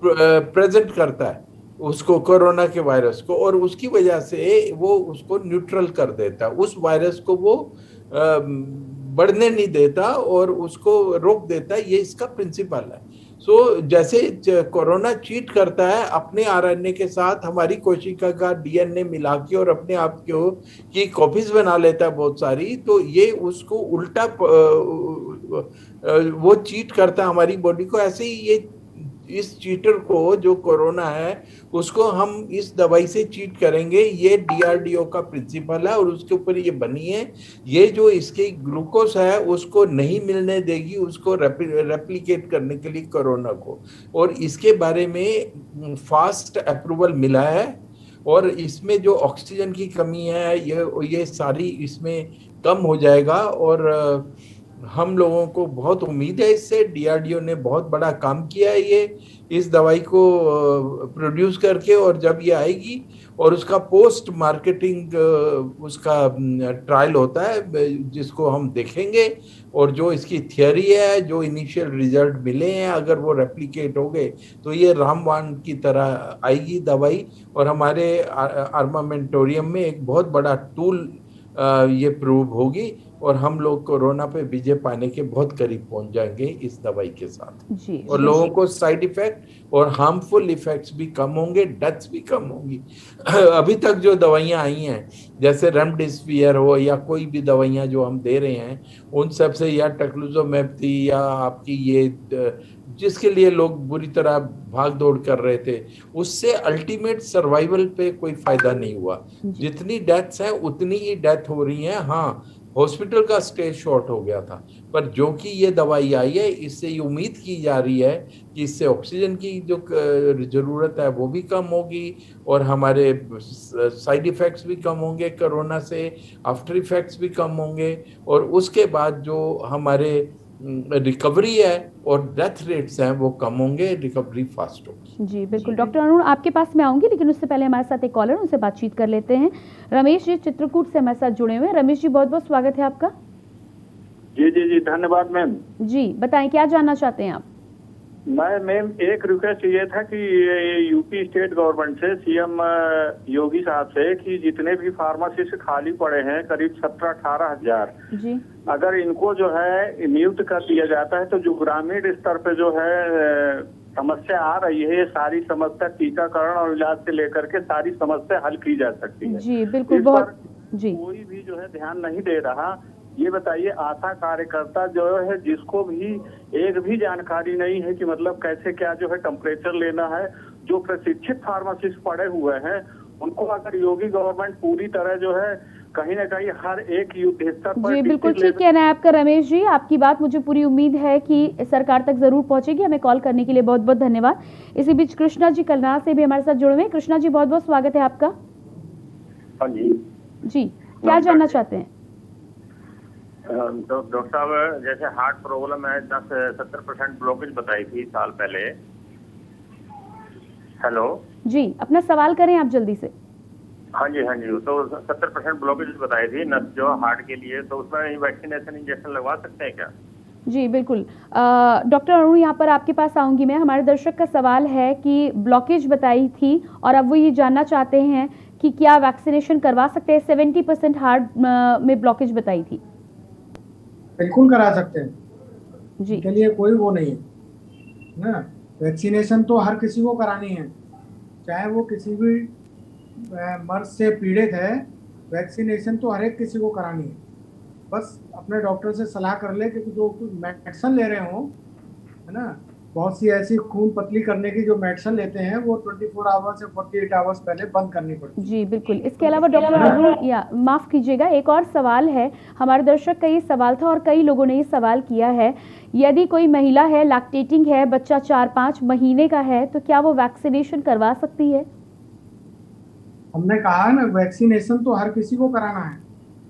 [SPEAKER 2] प्रेजेंट करता है उसको, कोरोना के वायरस को, और उसकी वजह से वो उसको न्यूट्रल कर देता है। उस वायरस को वो बढ़ने नहीं देता और उसको रोक देता है। ये इसका प्रिंसिपल है। सो जैसे कोरोना चीट करता है अपने RNA के साथ, हमारी कोशिका का DNA मिला के और अपने आप की कॉपीज बना लेता है बहुत सारी, तो ये उसको उल्टा वो चीट करता है हमारी बॉडी को। ऐसे ही ये इस चीटर को, जो कोरोना है, उसको हम इस दवाई से चीट करेंगे। ये DRDO का प्रिंसिपल है और उसके ऊपर ये बनी है। ये जो इसके ग्लूकोज है उसको नहीं मिलने देगी उसको रेप्लिकेट करने के लिए कोरोना को, और इसके बारे में फास्ट अप्रूवल मिला है। और इसमें जो ऑक्सीजन की कमी है ये सारी इसमें कम हो जाएगा और हम लोगों को बहुत उम्मीद है इससे। DRDO ने बहुत बड़ा काम किया है ये इस दवाई को प्रोड्यूस करके, और जब ये आएगी और उसका पोस्ट मार्केटिंग उसका ट्रायल होता है जिसको हम देखेंगे, और जो इसकी थियरी है, जो इनिशियल रिजल्ट मिले हैं, अगर वो रेप्लिकेट हो गए तो ये रामबाण की तरह आएगी दवाई और हमारे आर्मामेंटोरियम में एक बहुत बड़ा टूल ये प्रूव होगी और हम लोग कोरोना पे विजय पाने के बहुत करीब पहुंच जाएंगे इस दवाई के साथ
[SPEAKER 1] जी,
[SPEAKER 2] और लोगों को साइड इफेक्ट और हार्मफुल इफेक्ट्स भी कम होंगे, डेथ्स भी कम होंगी। अभी तक जो दवाइयां आई हैं जैसे रेमडेसिविर हो या कोई भी दवाइयां जो हम दे रहे हैं, उन सब से या टक्लुज़ोमैब थी या आपकी ये जिसके लिए लोग बुरी तरह भाग दौड़ कर रहे थे, उससे अल्टीमेट सर्वाइवल पे कोई फायदा नहीं हुआ। जितनी डेथ्स हैं उतनी ही डेथ हो रही हैं। हाँ, हॉस्पिटल का स्टे शॉर्ट हो गया था, पर जो कि ये दवाई आई है इससे ये उम्मीद की जा रही है कि इससे ऑक्सीजन की जो ज़रूरत है वो भी कम होगी और हमारे साइड इफ़ेक्ट्स भी कम होंगे कोरोना से, आफ्टर इफ़ेक्ट्स भी कम होंगे, और उसके बाद जो हमारे रिकवरी है और डेथ रेट्स हैं वो कम होंगे, रिकवरी फास्ट होगी।
[SPEAKER 1] जी बिल्कुल। डॉक्टर अरुण, आपके पास मैं आऊंगी, लेकिन उससे पहले हमारे साथ एक कॉलर, उनसे बातचीत कर लेते हैं। रमेश जी चित्रकूट से हमारे साथ जुड़े हुए हैं। रमेश जी, बहुत बहुत स्वागत है आपका।
[SPEAKER 17] जी जी जी, धन्यवाद मैम।
[SPEAKER 1] जी बताएं, क्या जानना चाहते हैं आप?
[SPEAKER 17] मैम एक रिक्वेस्ट ये था कि यूपी स्टेट गवर्नमेंट से, CM योगी साहब से, कि जितने भी फार्मासिस्ट खाली पड़े हैं करीब 17-18 हजार,
[SPEAKER 1] जी
[SPEAKER 17] अगर इनको जो है नियुक्त कर दिया जाता है तो जो ग्रामीण स्तर पे जो है समस्या आ रही है, ये सारी समस्या टीकाकरण और इलाज से लेकर के सारी समस्या हल की जा सकती है।
[SPEAKER 1] जी बिल्कुल।
[SPEAKER 17] बहुत जी, कोई भी जो है ध्यान नहीं दे रहा। ये बताइए, आशा कार्यकर्ता जो है जिसको भी एक भी जानकारी नहीं है कि मतलब कैसे क्या जो है टेम्परेचर लेना है, जो प्रशिक्षित फार्मासिस्ट पड़े हुए हैं उनको अगर योगी गवर्नमेंट पूरी तरह जो है कहीं ना कहीं हर एक युद्ध स्तर पर।
[SPEAKER 1] जी बिल्कुल ठीक कहना है आपका रमेश जी, आपकी बात मुझे पूरी उम्मीद है कि सरकार तक जरूर पहुंचेगी। हमें कॉल करने के लिए बहुत बहुत धन्यवाद। इसी बीच कृष्णा जी कलनार से भी हमारे साथ जुड़े हुए हैं। कृष्णा जी, बहुत बहुत स्वागत है आपका।
[SPEAKER 18] हाँ जी
[SPEAKER 1] जी, क्या जानना चाहते हैं?
[SPEAKER 18] तो डॉक्टर साहब, जैसे हार्ट प्रॉब्लम है, 10-70% ब्लॉकेज बताई थी साल पहले। हेलो
[SPEAKER 1] जी, अपना सवाल करें आप जल्दी से।
[SPEAKER 18] हाँ जी हाँ जी, तो 70% ब्लॉकेज बताई थी नस जो हार्ट के लिए, तो उसमें वैक्सीनेशन इंजेक्शन लगवा सकते हैं क्या?
[SPEAKER 1] जी बिल्कुल। डॉक्टर अरुण, यहाँ पर आपके पास आऊँगी मैं। हमारे दर्शक का सवाल है कि ब्लॉकेज बताई थी और अब वो ये जानना चाहते हैं कि क्या वैक्सीनेशन करवा सकते हैं? 70% हार्ट में ब्लॉकेज बताई थी।
[SPEAKER 13] बिल्कुल करा सकते हैं
[SPEAKER 1] जी,
[SPEAKER 13] के लिए कोई वो नहीं है ना। वैक्सीनेशन तो हर किसी को करानी है, चाहे वो किसी भी मर्ज से पीड़ित है। वैक्सीनेशन तो हर एक किसी को करानी है, बस अपने डॉक्टर से सलाह कर ले, क्योंकि जो मेडिसिन ले रहे हो है ना, बहुत सी ऐसी खून पतली करने की जो मेडिसिन लेते हैं वो 24 आवर्स से 48 आवर्स पहले बंद करनी पड़ती है।
[SPEAKER 1] जी बिल्कुल। इसके अलावा डॉक्टर अरुण, या माफ़ कीजिएगा, एक और सवाल है। हमारे दर्शक का ये सवाल था और कई लोगों ने ये सवाल किया है, यदि कोई महिला है, लैक्टेटिंग है, बच्चा 4-5 महीने का है, तो क्या वो वैक्सीनेशन करवा सकती है?
[SPEAKER 13] हमने कहा ना, वैक्सीनेशन तो हर किसी को कराना है।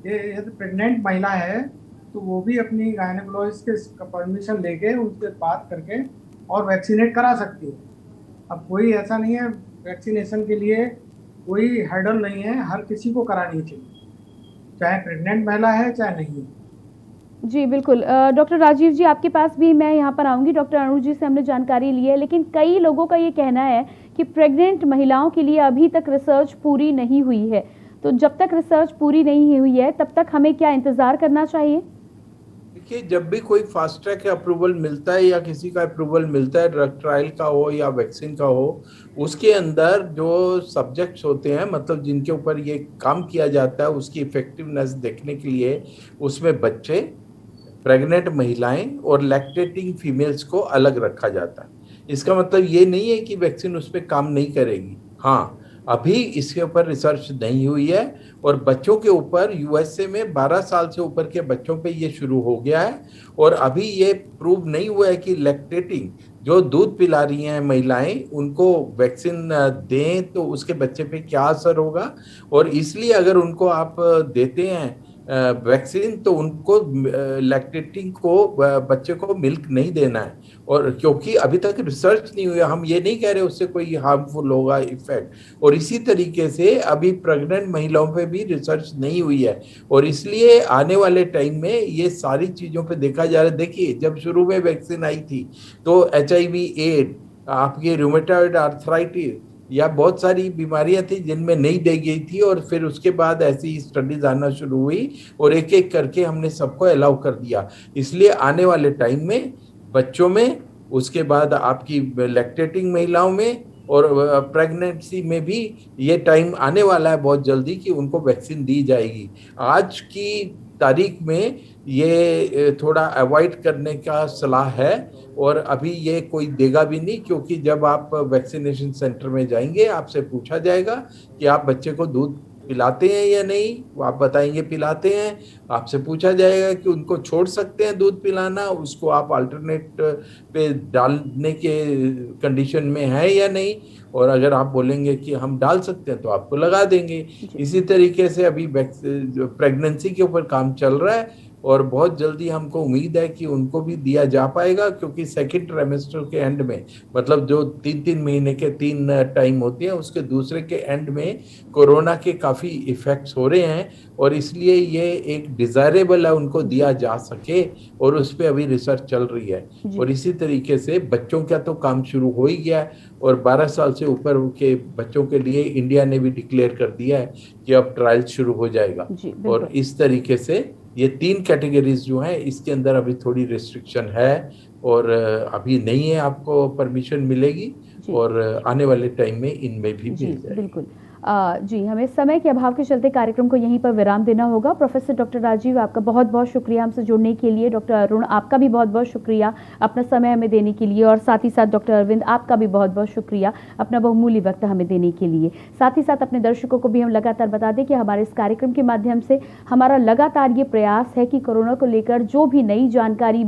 [SPEAKER 13] ये यदि प्रेग्नेंट महिला है तो वो भी अपनी गायनेकोलॉजिस्ट के परमिशन लेके उनसे बात करके और वैक्सीनेट करा सकती है। अब कोई ऐसा नहीं है, वैक्सीनेशन के लिए कोई हर्डल नहीं है, हर किसी को करानी चाहिए, चाहे प्रेग्नेंट महिला है चाहे नहीं है।
[SPEAKER 1] जी बिल्कुल। डॉक्टर राजीव जी, आपके पास भी मैं यहाँ पर आऊँगी। डॉक्टर अरुण जी से हमने जानकारी ली है, लेकिन कई लोगों का ये कहना है कि प्रेग्नेंट महिलाओं के लिए अभी तक रिसर्च पूरी नहीं हुई है। तो जब तक रिसर्च पूरी नहीं हुई है तब तक हमें क्या इंतज़ार करना चाहिए?
[SPEAKER 2] देखिए, जब भी कोई फास्ट ट्रैक अप्रूवल मिलता है या किसी का अप्रूवल मिलता है, ड्रग ट्रायल का हो या वैक्सीन का हो, उसके अंदर जो सब्जेक्ट्स होते हैं, मतलब जिनके ऊपर ये काम किया जाता है, उसकी इफेक्टिवनेस देखने के लिए उसमें बच्चे, प्रेग्नेंट महिलाएं और लैक्टेटिंग फीमेल्स को अलग रखा जाता है। इसका मतलब ये नहीं है कि वैक्सीन उस पर काम नहीं करेगी। हाँ, अभी इसके ऊपर रिसर्च नहीं हुई है और बच्चों के ऊपर यूएसए में 12 साल से ऊपर के बच्चों पे ये शुरू हो गया है और अभी ये प्रूव नहीं हुआ है कि लैक्टेटिंग जो दूध पिला रही हैं महिलाएं, उनको वैक्सीन दें तो उसके बच्चे पे क्या असर होगा। और इसलिए अगर उनको आप देते हैं वैक्सीन तो उनको लैक्टेटिंग को बच्चे को मिल्क नहीं देना है। और क्योंकि अभी तक रिसर्च नहीं हुई, हम ये नहीं कह रहे उससे कोई हार्मफुल होगा इफेक्ट। और इसी तरीके से अभी प्रेग्नेंट महिलाओं पे भी रिसर्च नहीं हुई है और इसलिए आने वाले टाइम में ये सारी चीज़ों पे देखा जा रहा है। देखिए, जब शुरू में वैक्सीन आई थी तो HIV एड्स, आपकी रूमेटॉइड आर्थराइटिस या बहुत सारी बीमारियां थी जिनमें नहीं दी गई थी और फिर उसके बाद ऐसी स्टडीज आना शुरू हुई और एक एक करके हमने सबको अलाउ कर दिया। इसलिए आने वाले टाइम में बच्चों में, उसके बाद आपकी लैक्टेटिंग महिलाओं में और प्रेगनेंसी में भी ये टाइम आने वाला है बहुत जल्दी कि उनको वैक्सीन दी जाएगी। आज की तारीख में ये थोड़ा अवॉइड करने का सलाह है और अभी ये कोई देगा भी नहीं, क्योंकि जब आप वैक्सीनेशन सेंटर में जाएंगे आपसे पूछा जाएगा कि आप बच्चे को दूध पिलाते हैं या नहीं, वो आप बताएंगे पिलाते हैं। आपसे पूछा जाएगा कि उनको छोड़ सकते हैं दूध पिलाना, उसको आप अल्टरनेट पे डालने के कंडीशन में है या नहीं, और अगर आप बोलेंगे कि हम डाल सकते हैं तो आपको लगा देंगे। इसी तरीके से अभी प्रेगनेंसी के ऊपर काम चल रहा है और बहुत जल्दी हमको उम्मीद है कि उनको भी दिया जा पाएगा, क्योंकि सेकंड ट्राइमेस्टर के एंड में, मतलब जो 3-3 महीने के 3 टाइम होती है, उसके दूसरे के एंड में कोरोना के काफ़ी इफ़ेक्ट्स हो रहे हैं और इसलिए ये एक डिज़ायरेबल है उनको दिया जा सके और उस पर अभी रिसर्च चल रही है। और इसी तरीके से बच्चों का तो काम शुरू हो ही गया है और 12 साल से ऊपर के बच्चों के लिए इंडिया ने भी डिक्लेयर कर दिया है कि अब ट्रायल शुरू हो जाएगा। और इस तरीके से ये 3 कैटेगरीज जो हैं इसके अंदर अभी थोड़ी रिस्ट्रिक्शन है और अभी नहीं है, आपको परमिशन मिलेगी और आने वाले टाइम में इनमें भी मिल जाएगी।
[SPEAKER 1] बिल्कुल। जी, हमें समय के अभाव के चलते कार्यक्रम को यहीं पर विराम देना होगा। प्रोफेसर डॉक्टर राजीव, आपका बहुत बहुत शुक्रिया हमसे जुड़ने के लिए। डॉक्टर अरुण, आपका भी बहुत बहुत शुक्रिया अपना समय हमें देने के लिए, और साथ ही साथ डॉक्टर अरविंद, आपका भी बहुत बहुत शुक्रिया अपना बहुमूल्य वक्त हमें देने के लिए। साथ ही साथ अपने दर्शकों को भी हम लगातार बता दें कि हमारे इस कार्यक्रम के माध्यम से हमारा लगातार ये प्रयास है कि कोरोना को लेकर जो भी नई जानकारी